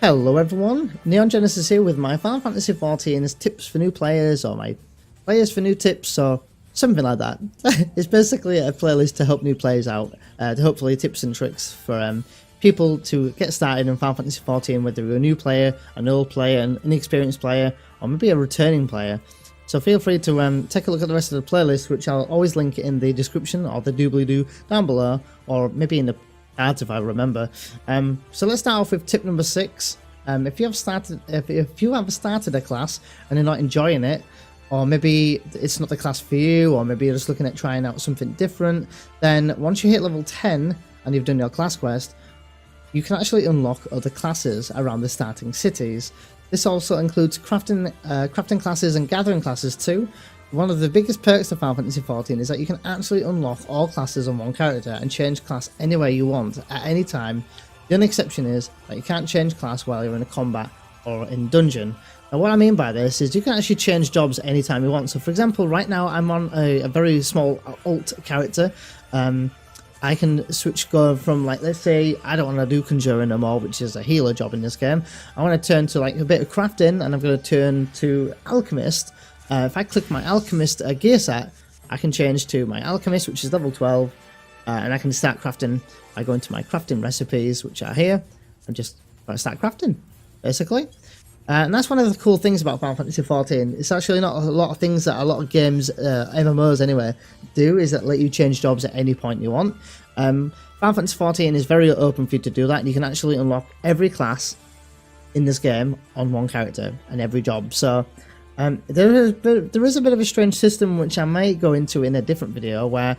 Hello everyone, Neon Genesis here with my Final Fantasy XIV tips for new players, or my players for new tips, or something like that. It's basically a playlist to help new players out, hopefully tips and tricks for people to get started in Final Fantasy XIV, whether you're a new player, an old player, an inexperienced player, or maybe a returning player. So feel free to take a look at the rest of the playlist, which I'll always link in the description or the doobly-doo down below, or maybe in the cards if I remember. So let's start off with tip number 6. If you have started a class and you're not enjoying it, or maybe it's not the class for you, or maybe you're just looking at trying out something different, then once you hit level 10 and you've done your class quest, you can actually unlock other classes around the starting cities. This also includes crafting classes and gathering classes too. One of the biggest perks of Final Fantasy XIV is that you can actually unlock all classes on one character and change class anywhere you want at any time. The only exception is that you can't change class while you're in a combat or in dungeon. Now what I mean by this is you can actually change jobs anytime you want. So for example, right now I'm on a very small alt character. I can go from, like, let's say I don't want to do Conjurer no more, which is a healer job in this game. I want to turn to like a bit of crafting, and I'm going to turn to Alchemist. If I click my Alchemist gear set, I can change to my Alchemist, which is level 12, and I can start crafting by going to my crafting recipes, which are here, and just start crafting, basically. And that's one of the cool things about Final Fantasy XIV. It's actually not a lot of things that a lot of games, MMOs anyway, do, is that let you change jobs at any point you want. Final Fantasy XIV is very open for you to do that, and you can actually unlock every class in this game on one character and every job. So there is a bit of a strange system which I might go into in a different video, where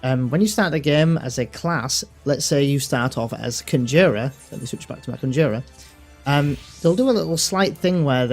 when you start the game as a class, let's say you start off as Conjurer. Let me switch back to my Conjurer. They'll do a little slight thing where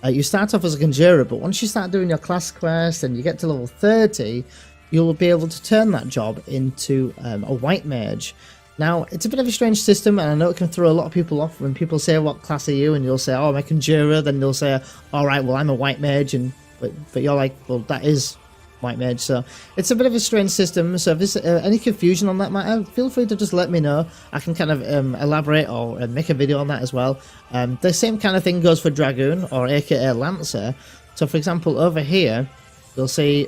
you start off as a Conjurer, but once you start doing your class quest and you get to level 30, you'll be able to turn that job into a White Mage. Now, it's a bit of a strange system, and I know it can throw a lot of people off when people say, what class are you? And you'll say, oh, I'm a Conjurer. Then they'll say, alright, well, I'm a White Mage. But you're like, well, that is White Mage. So it's a bit of a strange system. So if there's any confusion on that matter, feel free to just let me know. I can kind of elaborate or make a video on that as well. The same kind of thing goes for Dragoon, or aka Lancer. So for example, over here, you'll see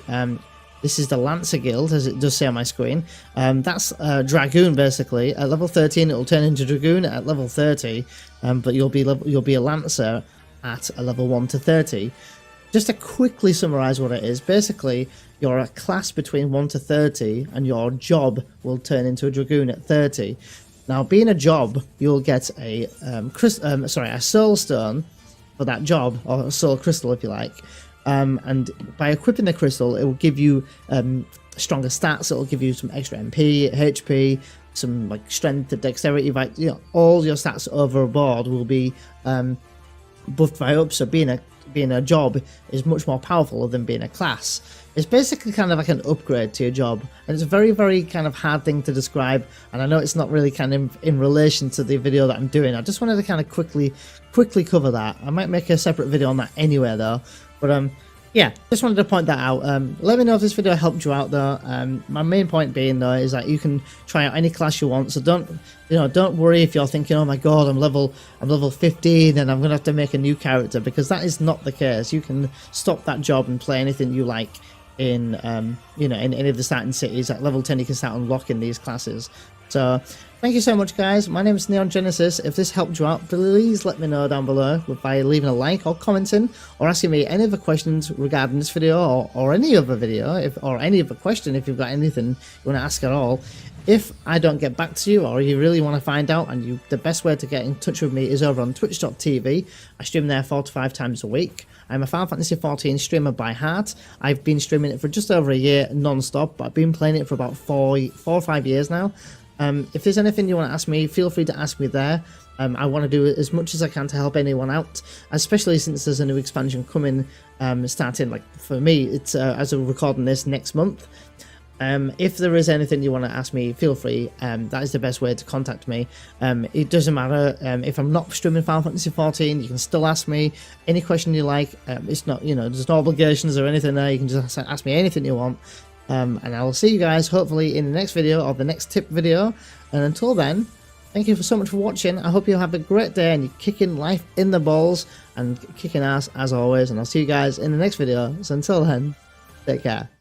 this is the Lancer Guild, as it does say on my screen. That's Dragoon, basically. At level 13, it will turn into Dragoon at level 30, but you'll be a Lancer at a level 1 to 30. Just to quickly summarize what it is, basically, you're a class between 1 to 30, and your job will turn into a Dragoon at 30. Now, being a job, you'll get a Soul Stone for that job, or a Soul Crystal, if you like. And by equipping the crystal, it will give you stronger stats. It will give you some extra MP, HP, some like strength, dexterity. Like, you know, all your stats overboard will be buffed by up. So being a job is much more powerful than being a class. It's basically kind of like an upgrade to your job, and it's a very, very kind of hard thing to describe, and I know it's not really kind of in relation to the video that I'm doing. I just wanted to kind of quickly cover that. I might make a separate video on that anyway though, but yeah, just wanted to point that out. Let me know if this video helped you out though. My main point being though is that you can try out any class you want, so don't worry if you're thinking, oh my god, I'm level 15 and I'm gonna have to make a new character, because that is not the case. You can stop that job and play anything you like in in any of the starting cities. At level 10 you can start unlocking these classes. So thank you so much, guys. My name is Neon Genesis. If this helped you out, please let me know down below by leaving a like or commenting, or asking me any other questions regarding this video, or any other video, or any other question. If you've got anything you want to ask at all, if I don't get back to you, or you really want to find out, and the best way to get in touch with me is over on twitch.tv. I stream there 4 to 5 times a week. I'm a Final Fantasy XIV streamer by heart. I've been streaming it for just over a year non-stop, but I've been playing it for about 4 or 5 years now. If there's anything you want to ask me, feel free to ask me there. I want to do as much as I can to help anyone out, especially since there's a new expansion coming, starting, like, for me, it's as I'm recording this, next month. If there is anything you want to ask me, feel free. That is the best way to contact me. It doesn't matter if I'm not streaming Final Fantasy XIV, you can still ask me any question you like. It's not, there's no obligations or anything there. You can just ask me anything you want. And I will see you guys hopefully in the next video, or the next tip video. And until then, Thank you so much for watching. I hope you have a great day and you're kicking life in the balls and kicking ass as always. And I'll see you guys in the next video. So until then, take care.